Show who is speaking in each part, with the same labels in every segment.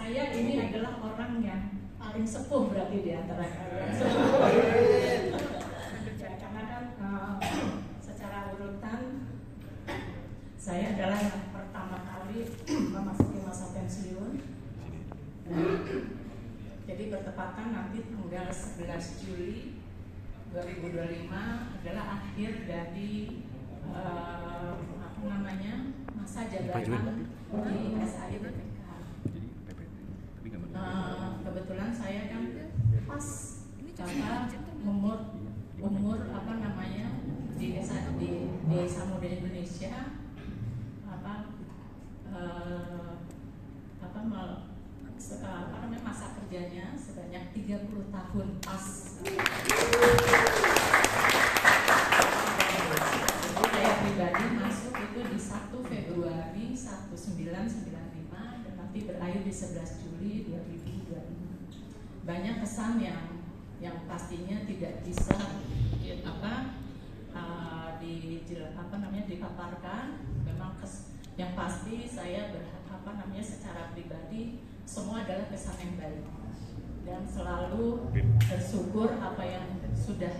Speaker 1: saya ini adalah orang yang paling sepuh berarti di antara kalian. Karena kan secara urutan saya adalah yang pertama kali memasuki masa pensiun. Jadi bertepatan nanti tanggal 11 Juli 2025 adalah akhir dari masa jabatan di SAIBPK. Kebetulan saya kan pas umur di Samudra Indonesia masa kerjanya sebanyak 30 tahun pas. Jadi saya pribadi masuk itu di 1 Februari 1995 dan nanti berakhir di 11 Juli 2025. Banyak kesan yang pastinya tidak bisa dipaparkan. Memang yang pasti saya secara pribadi semua adalah kesan yang baik dan selalu bersyukur apa yang sudah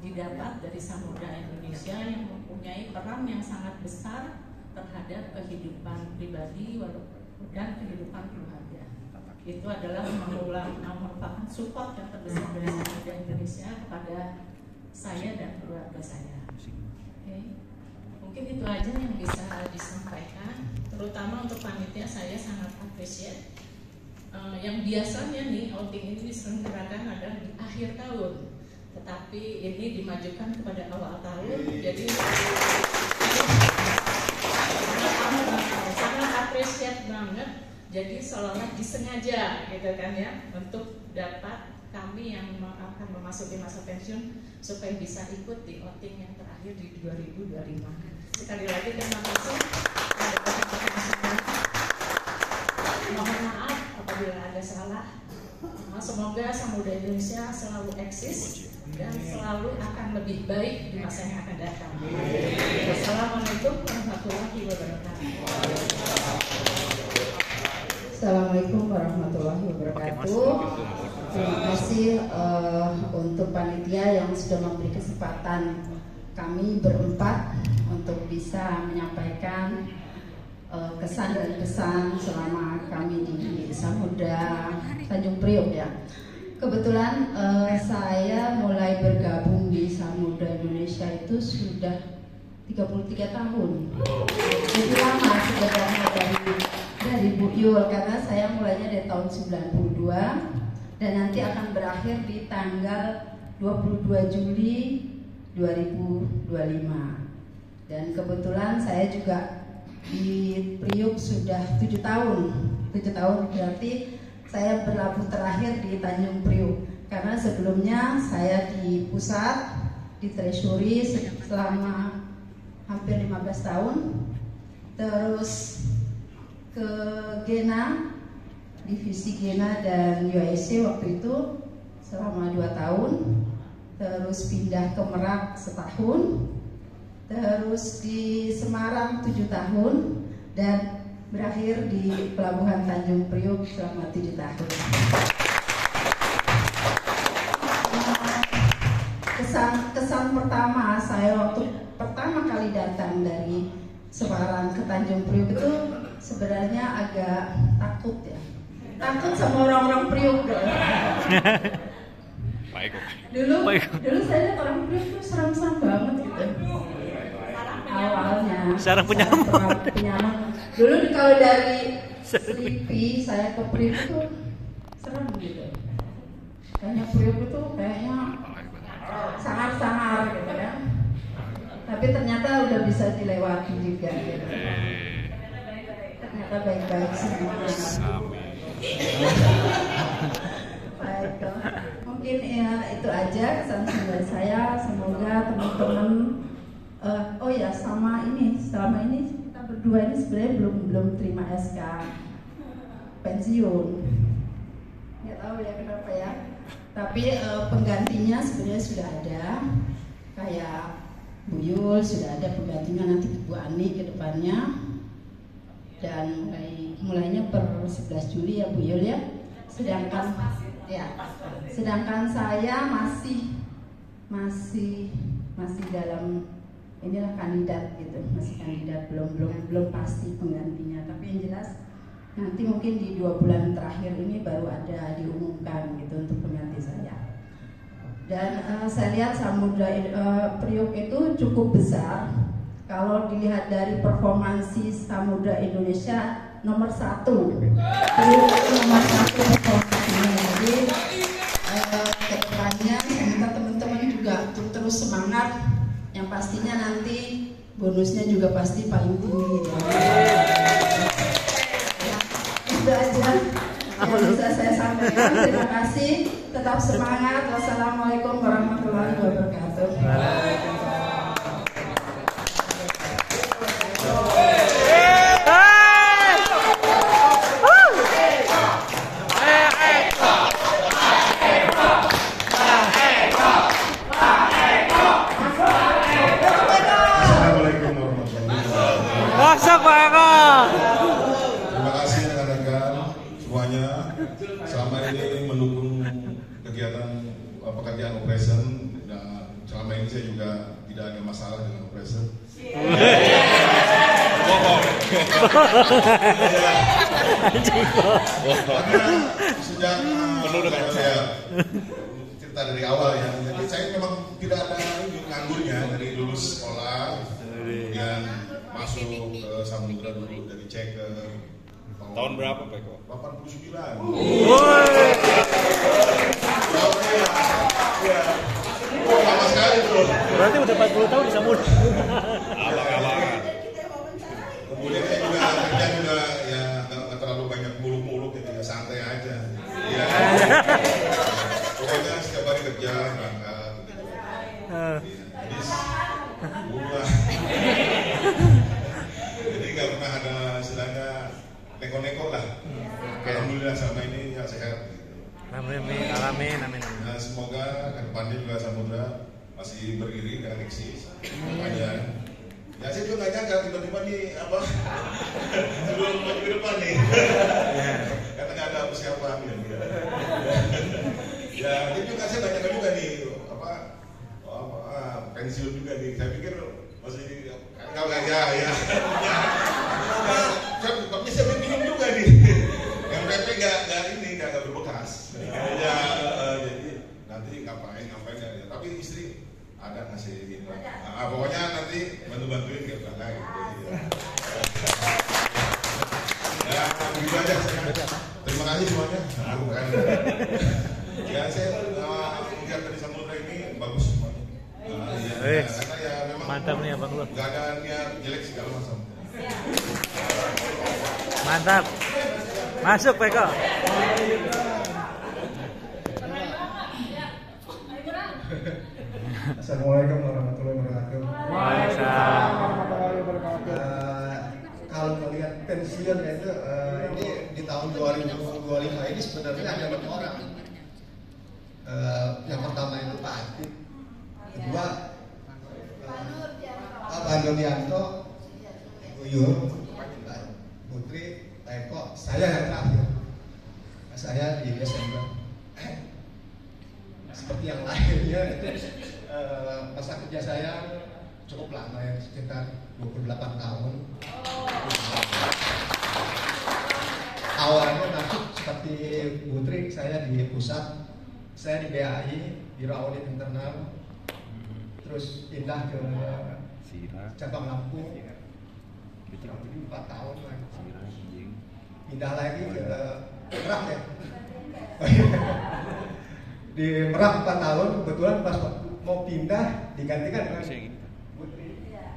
Speaker 1: didapat dari Samudra Indonesia yang mempunyai peran yang sangat besar terhadap kehidupan pribadi dan kehidupan keluarga. Itu adalah merupakan support yang terbesar dari Samudra Indonesia kepada saya dan keluarga saya. Okay. Mungkin itu aja yang bisa disampaikan. Terutama untuk panitia saya sangat appreciate. Yang biasanya nih outing ini diselenggarakan adalah di akhir tahun, tetapi ini dimajukan kepada awal tahun. Jadi sangat appreciate banget. Jadi seolah-olah disengaja gitu kan ya, untuk dapat kami yang akan memasuki masa pensiun supaya bisa ikut di outing yang terakhir di 2025. Sekali lagi terima kasih. Mohon maaf apabila ada salah. Semoga Samudra Indonesia selalu eksis dan selalu akan lebih baik di masa yang akan datang. Assalamualaikum warahmatullahi wabarakatuh.
Speaker 2: Assalamualaikum warahmatullahi wabarakatuh. Terima kasih untuk panitia yang sudah memberi kesempatan kami berempat untuk bisa menyampaikan kesan dan pesan selama kami di Samudra Tanjung Priok ya. Kebetulan saya mulai bergabung di Samudra Indonesia itu sudah 33 tahun. Jadi lama sebenarnya dari Bu Yul, karena saya mulainya dari tahun 92 dan nanti akan berakhir di tanggal 22 Juli 2025. Dan kebetulan saya juga di Priuk sudah 7 tahun. 7 tahun berarti saya berlabuh terakhir di Tanjung Priuk. Karena sebelumnya saya di pusat, di Treasury selama hampir 15 tahun. Terus ke Gena, divisi Gena dan UIC waktu itu selama 2 tahun. Terus pindah ke Merak setahun. Terus di Semarang 7 tahun dan berakhir di Pelabuhan Tanjung Priok selama 7 tahun. Kesan pertama saya waktu pertama kali datang dari Semarang ke Tanjung Priok itu sebenarnya agak takut ya. Takut sama orang-orang Priok dong. Dulu saya lihat orang Priok tuh seram-seram banget gitu. Awalnya
Speaker 3: sarang penyamun.
Speaker 2: Dulu kalau dari Selipi saya ke Priok itu serem gitu. Kayaknya Priok itu kayaknya sangar-sangar gitu ya. Tapi ternyata udah bisa dilewati juga gitu. Ternyata baik-baik semua. Baik, mungkin ya itu aja kesan dari saya. Semoga teman-teman oh ya selama ini kita berdua ini sebenarnya belum terima SK pensiun. Nggak tahu ya kenapa ya. Tapi penggantinya sebenarnya sudah ada. Kayak Bu Yul sudah ada penggantinya, nanti Bu Ani ke depannya. dan mulainya per 11 Juli ya Bu Yul ya. Sedangkan saya masih dalam inilah kandidat gitu, masih kandidat, belum pasti penggantinya, tapi yang jelas nanti mungkin di 2 bulan terakhir ini baru ada diumumkan gitu untuk pengganti saya. Dan saya lihat Samudra Priok itu cukup besar. Kalau dilihat dari performansi Samudra Indonesia nomor 1, Priok nomor 1 performansinya. Jadi kedepannya minta teman-teman juga terus semangat. Yang pastinya nanti bonusnya juga pasti paling tinggi. Itu aja yang bisa saya sampaikan. Terima kasih. Tetap semangat. Wassalamualaikum warahmatullahi wabarakatuh.
Speaker 3: Masuk Pak Eko.
Speaker 4: Terima kasih rekan-rekan semuanya selama ini mendukung kegiatan pekerjaan operation. Dan selama ini saya juga tidak ada masalah dengan operation. Sejak saya cerita dari awal ya, jadi saya memang tidak ada nganggurnya dari lulus sekolah, kemudian masuk ke Samudra dulu dari cek ke
Speaker 3: Tahun berapa Pak Eko?
Speaker 4: 89.
Speaker 3: Iya.
Speaker 4: Lama sekali tuh.
Speaker 3: Berarti udah 40 tahun di Samudra. Abang-abangan.
Speaker 4: Kemudian saya juga kerja juga ya nggak terlalu banyak muluk-muluk gitu ya, santai aja. Iya. Pokoknya setiap hari kerja berangkat gitu. Jadi buah. Jadi nggak pernah ada istilahnya neko-neko lah. Alhamdulillah selama ini ya sehat.
Speaker 3: Amin.
Speaker 4: Nah, semoga kedepannya juga Samudra masih beriring dengan eksis. Makanya, ya saya juga nggak nyangka tiba-tiba nih apa sebelum maju ke depan nih, katanya ada persiapan gitu. Ya, ini juga saya nggak nyangka juga nih apa pensiun juga nih. Saya pikir masih nggak ya. Tapi saya bingung juga nih. Yang PP nggak berbekas. Ya, jadi nanti ngapain ya. Tapi istri ada ngasih gitu. Pokoknya nanti bantuin gitu lah gitu. Ya, begitu aja. Terima kasih semuanya. Ya, saya lihat dari Samudra ini bagus semuanya. Karena ya memang
Speaker 3: mantap nih Abang lu.
Speaker 4: Nggak ada niat jelek segala macam.
Speaker 3: Mantap. Masuk Pak Eko.
Speaker 5: Assalamualaikum warahmatullahi wabarakatuh.
Speaker 3: Waalaikumsalam.
Speaker 5: Kalau melihat pensiun ya itu ini di tahun 2025 ini sebenarnya ada 6 orang. Yang pertama itu Pak Atik, kedua Pak Bandonianto, Uyur, Putri, Pak Eko, saya yang terakhir. Saya di Desember. Seperti yang lainnya masa kerja saya cukup lama ya, sekitar 28 tahun. Awalnya masuk seperti Putri, saya di pusat, saya di BAI, Biro Audit Internal, terus pindah ke cabang Lampung, 4 tahun lagi. Pindah lagi ke Merak ya. Di Merak 4 tahun, kebetulan pas mau pindah digantikan dengan Putri.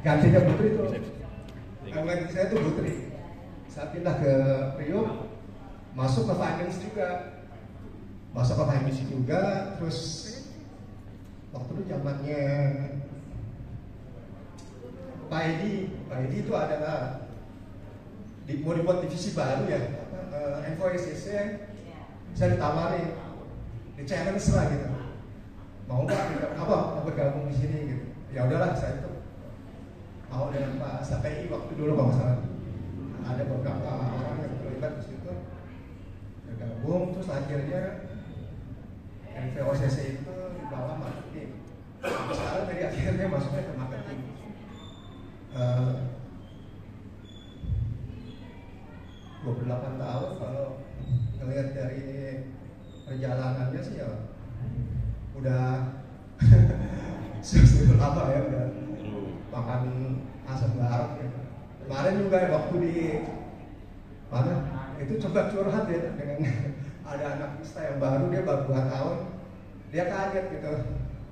Speaker 5: Gantinya Putri itu. Yang ganti saya itu Putri. Saya pindah ke Priok, masuk ke finance juga. Terus waktu itu zamannya Pak Edi itu adalah mau dibuat divisi baru ya, NVOSC. Saya ditawarin, di challenge lah gitu, mau bergabung di sini gitu. Ya udahlah, saya itu mau dengan Pak Sapi waktu dulu Pak Masalah. ada beberapa orang yang terlibat di situ bergabung, terus akhirnya VOCC itu dibawa marketing. Sekarang dari akhirnya masuknya ke marketing. 28 tahun kalau ngelihat dari perjalanannya sih ya udah sudah lama ya, udah makan asam garam ya. Kemarin juga waktu di mana itu coba curhat ya dengan ada anak kita yang baru, dia baru 2 tahun, dia kaget gitu,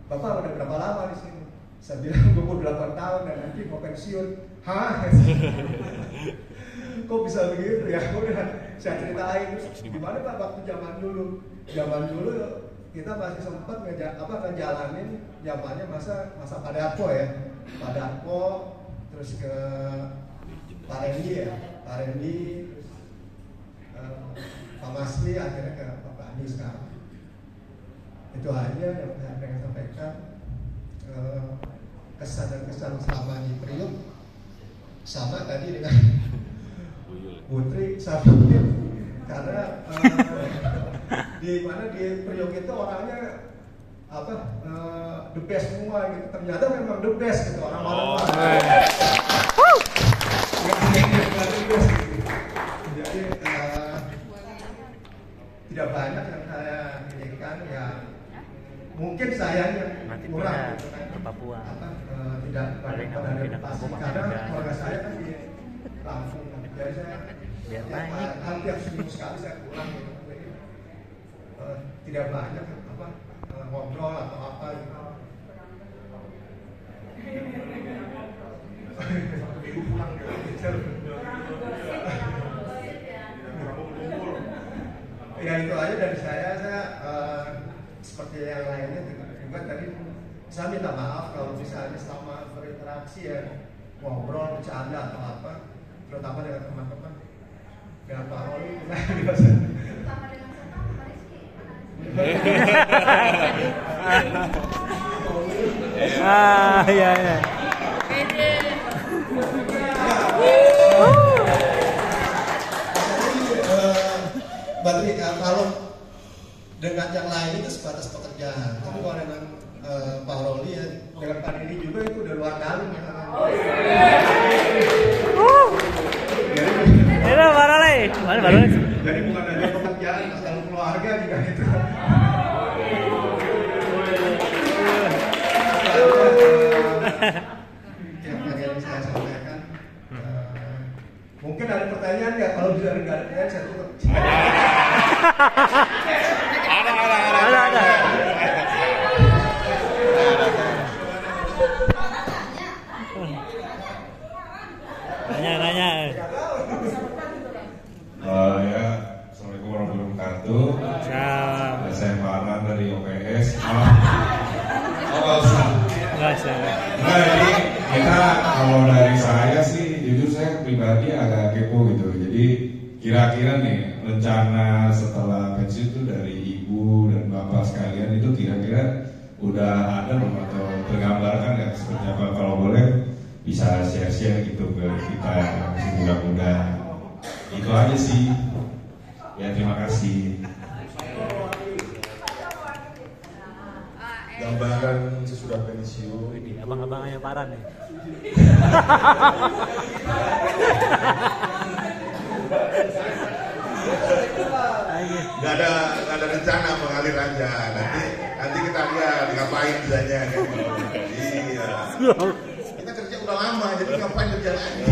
Speaker 5: Bapak udah berapa lama di sini? Saya bilang 28 tahun dan nanti mau pensiun. Hah? Kok bisa begitu ya? Udah saya ceritain gimana Pak waktu zaman dulu kita masih sempat ngejalanin zamannya masa Padatko ya, Padatko, terus ke Parendi ya, Parendi, Pak Masli, akhirnya ke Pak Andi sekarang. Itu aja yang saya pengen sampaikan. Kesan dan kesan selama di Priok sama tadi dengan Putri sama karena di mana di Priok itu orangnya the best semua gitu. Ternyata memang the best gitu orang-orang. Jadi tidak banyak yang saya inginkan ya. Mungkin saya yang kurang gitu kan.
Speaker 3: Ke Papua.
Speaker 5: Tidak banyak beradaptasi karena keluarga saya kan di Lampung. Jadi saya hampir seminggu sekali saya pulang gitu. Tidak banyak ngobrol atau apa gitu. Minggu pulang ya itu aja dari saya seperti yang lainnya juga tadi saya minta maaf kalau misalnya selama berinteraksi ya ngobrol, bercanda atau apa, terutama dengan teman-teman dengan Pak Roli biasa.
Speaker 3: Iya.
Speaker 5: Berarti kalau dengan yang lain itu sebatas pekerjaan, tapi kalau dengan Pak Roli ya, dengan Pak Didi juga itu udah luar dalam ya.
Speaker 3: Itu Pak Roli, mana Pak Roli?
Speaker 5: Jadi bukan hanya pekerjaan, masalah keluarga juga itu. Yang pengen saya sampaikan, mungkin ada pertanyaan ya, kalau bisa nggak ada pertanyaan saya tutup.
Speaker 3: Ada. Tanya.
Speaker 4: Ya, Assalamualaikum warahmatullahi wabarakatuh. Saya Farhan dari OPS.
Speaker 3: Nggak usah.
Speaker 4: Nah, ini kita kalau dari saya sih, jujur saya pribadi agak kepo gitu. Jadi kira-kira nih rencana setelah pensiun itu dari ibu dan bapak sekalian itu kira-kira udah ada belum atau tergambarkan nggak seperti apa? Kalau boleh bisa share-share gitu ke kita yang masih muda-muda. Itu aja sih. Ya terima kasih.
Speaker 6: Gambaran sesudah pensiun.
Speaker 3: Abang-abangnya parah nih.
Speaker 4: Gak ada rencana mengalir aja. Nanti kita lihat ngapain bisanya kan. Iya. Kita kerja udah lama jadi ngapain kerja lagi.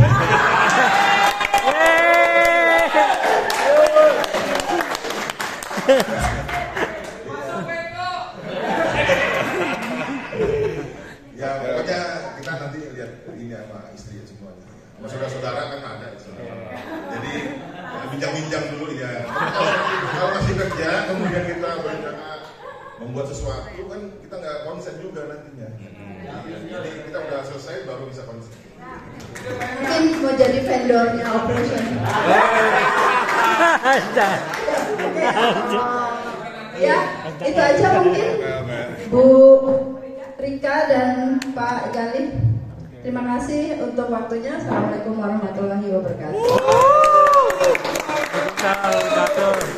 Speaker 4: Ya pokoknya kita nanti lihat ini sama istri semuanya. Sama saudara-saudara kan ada di sana. Jadi bincang-bincang dulu ya. Kalau masih kerja kemudian kita berencana membuat sesuatu kan kita nggak konsen juga nantinya. Jadi kita udah selesai baru bisa konsen.
Speaker 2: Mungkin mau jadi vendornya operation. Ya, itu aja mungkin Bu Rika dan Pak Galih. Terima kasih untuk waktunya. Assalamualaikum warahmatullahi wabarakatuh.
Speaker 3: Waalaikumsalam.